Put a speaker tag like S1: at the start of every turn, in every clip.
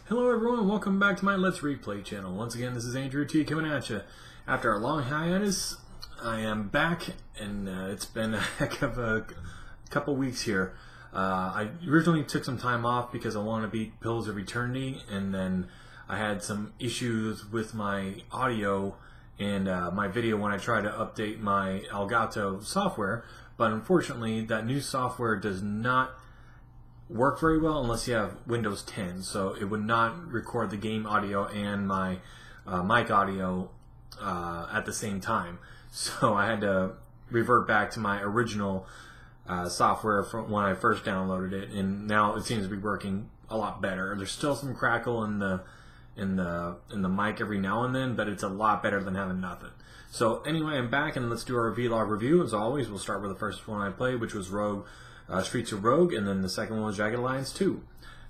S1: Hello everyone, welcome back to my Let's Replay channel. Once again, this is Andrew T coming at you. After a long hiatus, I am back, and it's been a heck of a couple weeks here. I originally took some time off because I wanted to beat Pillars of Eternity, and then I had some issues with my audio and my video when I tried to update my Elgato software, but unfortunately that new software does not work very well unless you have Windows 10, so it would not record the game audio and my mic audio at the same time. So I had to revert back to my original software from when I first downloaded it, and now it seems to be working a lot better. There's still some crackle in the mic every now and then, but it's a lot better than having nothing. So anyway, I'm back, and let's do our vlog review. As always, we'll start with the first one I played, which was Streets of Rogue, and then the second one was Jagged Alliance 2.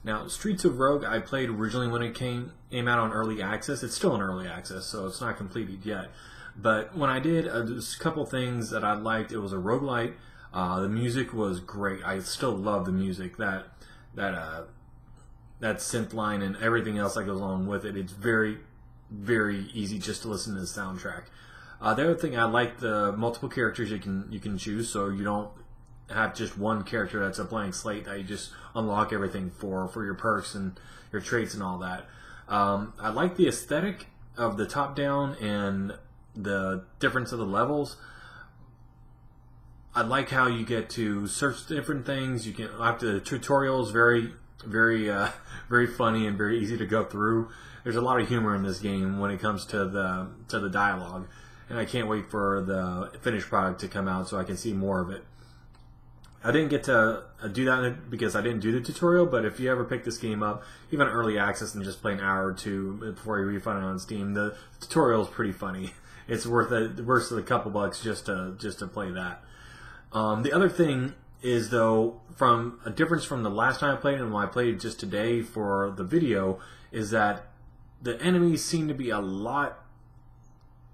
S1: Now, Streets of Rogue I played originally when it came out on early access. It's still in early access, so it's not completed yet. But when I did, there's a couple things that I liked. It was a roguelite. The music was great. I still love the music. That synth line and everything else that goes along with it. It's very, very easy just to listen to the soundtrack. The other thing, I like the multiple characters you can choose, so you don't have just one character that's a blank slate that you just unlock everything for your perks and your traits and all that. I like the aesthetic of the top-down and the difference of the levels. I like how you get to search different things. You can after the tutorials, very very funny and very easy to go through. There's a lot of humor in this game when it comes to the dialogue, and I can't wait for the finished product to come out so I can see more of it. I didn't get to do that because I didn't do the tutorial, but if you ever pick this game up, even early access, and just play an hour or two before you refund it on Steam, the tutorial is pretty funny. It's worth a couple bucks just to play that. The other thing is, though, from a difference from the last time I played and when I played just today for the video, is that the enemies seem to be a lot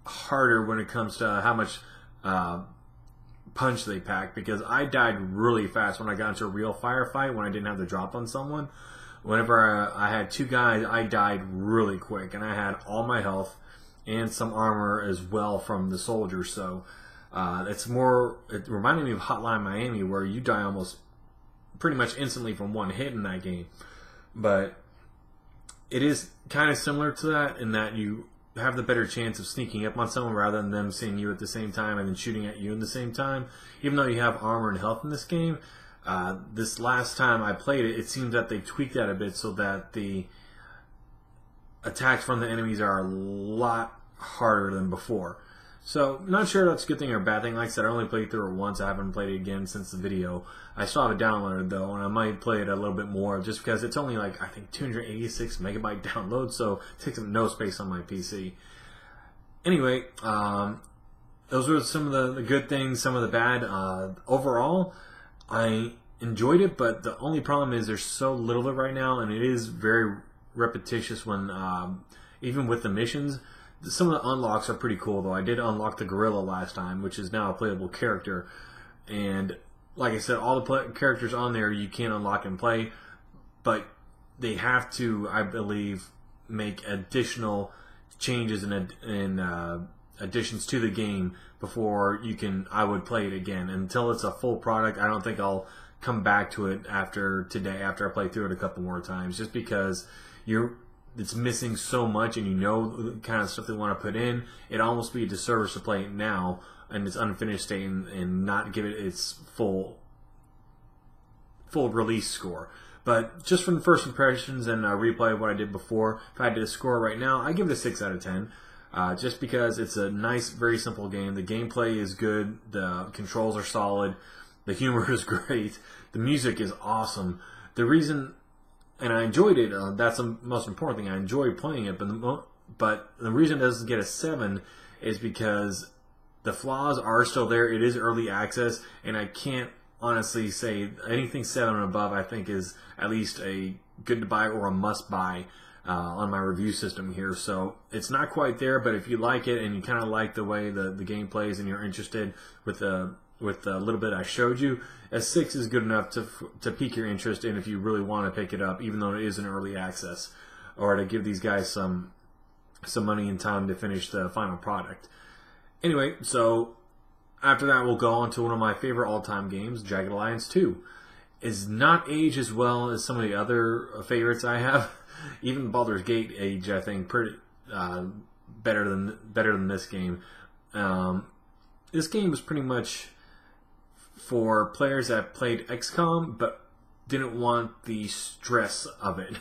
S1: harder when it comes to how much punch they pack, because I died really fast when I got into a real firefight when I didn't have the drop on someone. Whenever I had two guys, I died really quick, and I had all my health and some armor as well from the soldiers. So it reminded me of Hotline Miami, where you die almost pretty much instantly from one hit in that game. But it is kind of similar to that in that you have the better chance of sneaking up on someone rather than them seeing you at the same time and then shooting at you in the same time. Even though you have armor and health in this game, this last time I played it, it seems that they tweaked that a bit so that the attacks from the enemies are a lot harder than before. So, not sure that's a good thing or a bad thing. Like I said, I only played through it once. I haven't played it again since the video. I still have it downloaded, though, and I might play it a little bit more just because it's only like, I think, 286 megabyte download, so it takes up no space on my PC. Anyway, those were some of the good things, some of the bad. Overall, I enjoyed it, but the only problem is there's so little of it right now, and it is very repetitious when, even with the missions. Some of the unlocks are pretty cool, though. I did unlock the gorilla last time, which is now a playable character. And like I said, all the characters on there you can unlock and play, but they have to, I believe, make additional changes and additions to the game before I would play it again. Until it's a full product, I don't think I'll come back to it after today, after I play through it a couple more times, just because it's missing so much, and you know the kind of stuff they want to put in. It'd almost be a disservice to play it now in its unfinished state and not give it its full release score. But just from the first impressions and replay of what I did before, if I had to score right now, I give it a 6 out of 10. Just because it's a nice, very simple game. The gameplay is good. The controls are solid. The humor is great. The music is awesome. And I enjoyed it. That's the most important thing. I enjoyed playing it. But the reason it doesn't get a 7 is because the flaws are still there. It is early access, and I can't honestly say anything 7 and above I think is at least a good to buy or a must buy on my review system here. So it's not quite there, but if you like it and you kind of like the way the game plays and you're interested with the little bit I showed you, a 6 is good enough to pique your interest in if you really want to pick it up, even though it is an early access. or to give these guys some money and time to finish the final product. Anyway, so after that, we'll go on to one of my favorite all-time games, Jagged Alliance 2. It's not aged as well as some of the other favorites I have. Even Baldur's Gate aged, I think, pretty better than this game. This game was pretty much for players that played XCOM but didn't want the stress of it.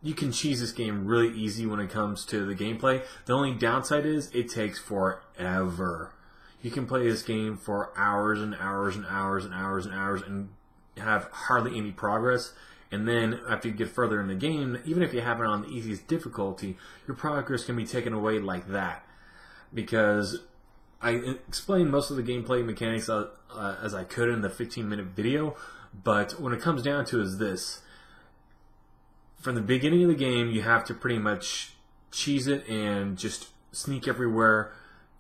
S1: You can cheese this game really easy when it comes to the gameplay. The only downside is it takes forever. You can play this game for hours and hours and hours and hours and hours and have hardly any progress. And then after you get further in the game, even if you have it on the easiest difficulty, your progress can be taken away like that. Because I explained most of the gameplay mechanics as I could in the 15-minute video, but when it comes down to is this. From the beginning of the game, you have to pretty much cheese it and just sneak everywhere,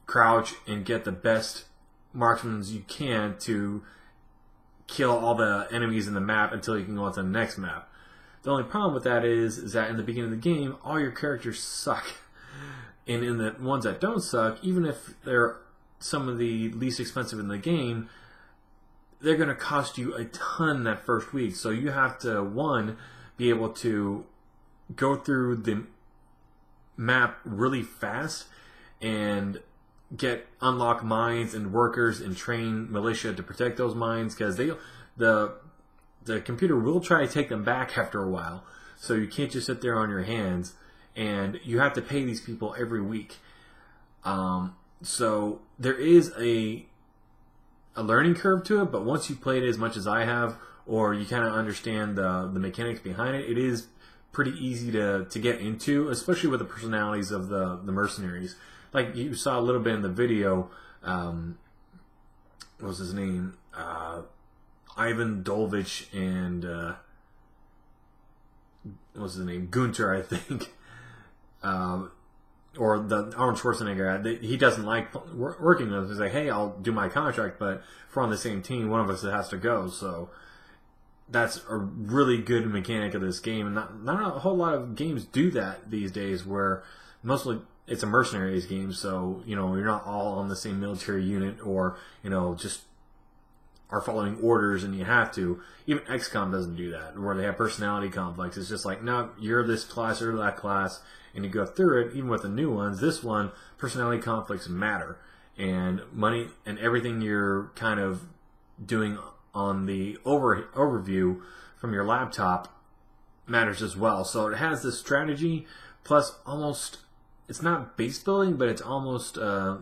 S1: crouch, and get the best marksmen you can to kill all the enemies in the map until you can go on to the next map. The only problem with that is that in the beginning of the game, all your characters suck. And in the ones that don't suck, even if they're some of the least expensive in the game, they're going to cost you a ton that first week. So you have to, one, be able to go through the map really fast and unlock mines and workers and train militia to protect those mines, because the computer will try to take them back after a while. So you can't just sit there on your hands, and you have to pay these people every week. So there is a learning curve to it, but once you play it as much as I have, or you kind of understand the mechanics behind it, it is pretty easy to get into, especially with the personalities of the mercenaries. Like you saw a little bit in the video, what was his name? Ivan Dolvich and what was his name? Gunter, I think. Or the Arnold Schwarzenegger. He doesn't like working with us. He's like, hey, I'll do my contract, but if we're on the same team, one of us has to go. So that's a really good mechanic of this game, and not a whole lot of games do that these days, where mostly it's a mercenaries game, so you're not all on the same military unit, or just are following orders and you have to. Even XCOM doesn't do that, where they have personality conflicts. It's just like, no, you're this class or that class, and you go through it. Even with the new ones, this one, personality conflicts matter, and money and everything you're kind of doing on the overview from your laptop matters as well. So it has this strategy, plus almost, it's not base building, but it's almost a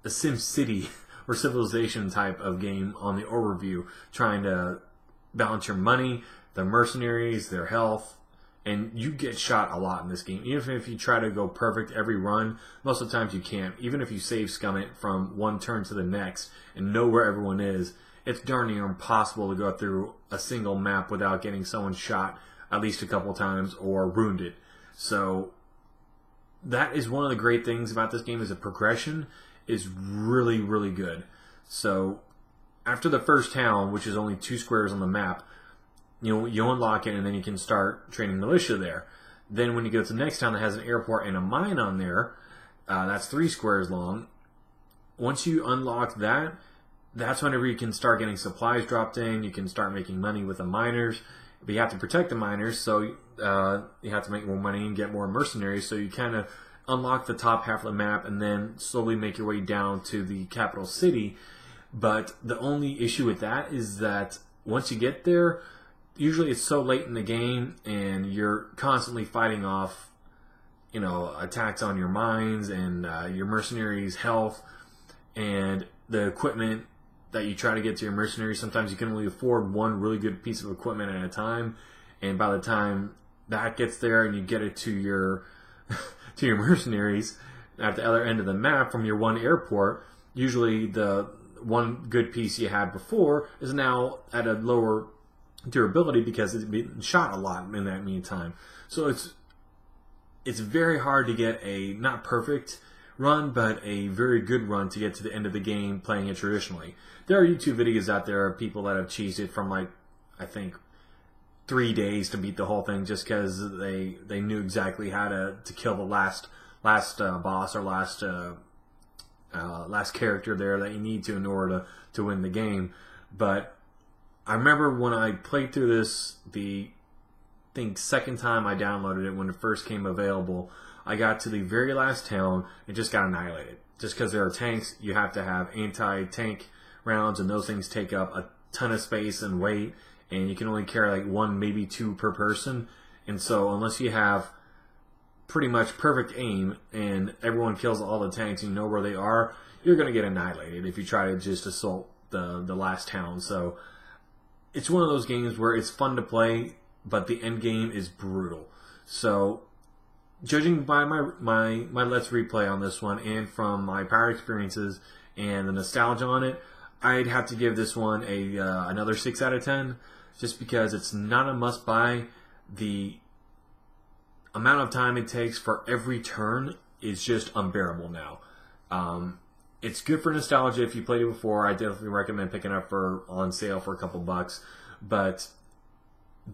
S1: Sim City or Civilization type of game on the overview, trying to balance your money, the mercenaries, their health, and you get shot a lot in this game. Even if you try to go perfect every run, most of the times you can't. Even if you save scum it from one turn to the next and know where everyone is, it's darn near impossible to go through a single map without getting someone shot at least a couple times or wounded. So that is one of the great things about this game, is the progression is really, really good. So after the first town, which is only 2 squares on the map, you unlock it, and then you can start training militia there. Then when you go to the next town that has an airport and a mine on there, that's 3 squares long. Once you unlock that, that's whenever you can start getting supplies dropped in. You can start making money with the miners. But you have to protect the miners, so you have to make more money and get more mercenaries. So you kind of unlock the top half of the map and then slowly make your way down to the capital city. But the only issue with that is that once you get there, usually it's so late in the game and you're constantly fighting off, attacks on your mines and your mercenaries' health and the equipment that you try to get to your mercenaries. Sometimes you can only afford one really good piece of equipment at a time, and by the time that gets there and you get it to your to your mercenaries at the other end of the map from your one airport, usually the one good piece you had before is now at a lower durability because it's been shot a lot in that meantime. So it's very hard to get a not perfect run, but a very good run to get to the end of the game playing it traditionally. There are YouTube videos out there of people that have cheesed it from, like, I think 3 days to beat the whole thing just because they knew exactly how to kill the last boss or last character there that you need to in order to win the game. But I remember when I played through this, second time I downloaded it when it first came available, I got to the very last town and just got annihilated. Just because there are tanks, you have to have anti-tank rounds, and those things take up a ton of space and weight, and you can only carry like 1, maybe 2 per person. And so unless you have pretty much perfect aim and everyone kills all the tanks and you know where they are, you're going to get annihilated if you try to just assault the last town. So it's one of those games where it's fun to play, but the end game is brutal. So judging by my Let's Replay on this one and from my prior experiences and the nostalgia on it, I'd have to give this one another 6 out of 10, just because it's not a must-buy. The amount of time it takes for every turn is just unbearable now. It's good for nostalgia if you played it before. I definitely recommend picking up on sale for a couple bucks. But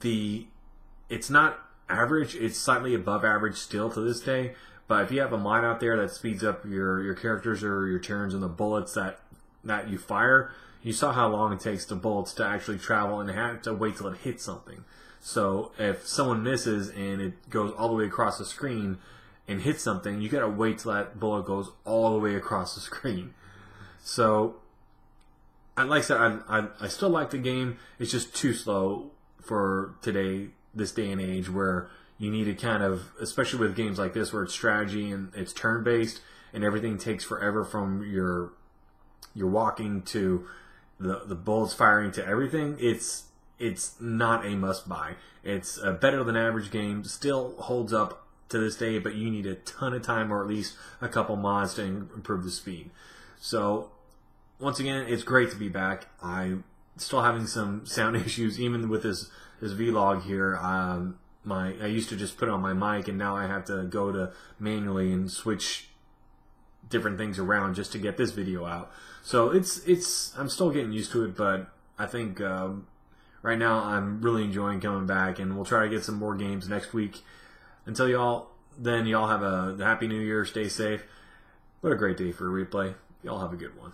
S1: it's not average. It's slightly above average still to this day. But if you have a mod out there that speeds up your characters or your turns and the bullets that you fire, you saw how long it takes the bullets to actually travel and have to wait till it hits something. So if someone misses and it goes all the way across the screen and hits something, you gotta wait till that bullet goes all the way across the screen. So, like I said, I still like the game. It's just too slow for this day and age, where you need to kind of, especially with games like this where it's strategy and it's turn-based and everything takes forever from your walking to the bullets firing to everything. It's not a must-buy. It's a better than average game. Still holds up to this day, but you need a ton of time or at least a couple mods to improve the speed. So, once again, it's great to be back. I'm still having some sound issues, even with this vlog here. I used to just put on my mic, and now I have to go to manually and switch different things around just to get this video out. So I'm still getting used to it, but I think right now I'm really enjoying coming back, and we'll try to get some more games next week. Until y'all have a happy new year, stay safe. What a great day for a replay. Y'all have a good one.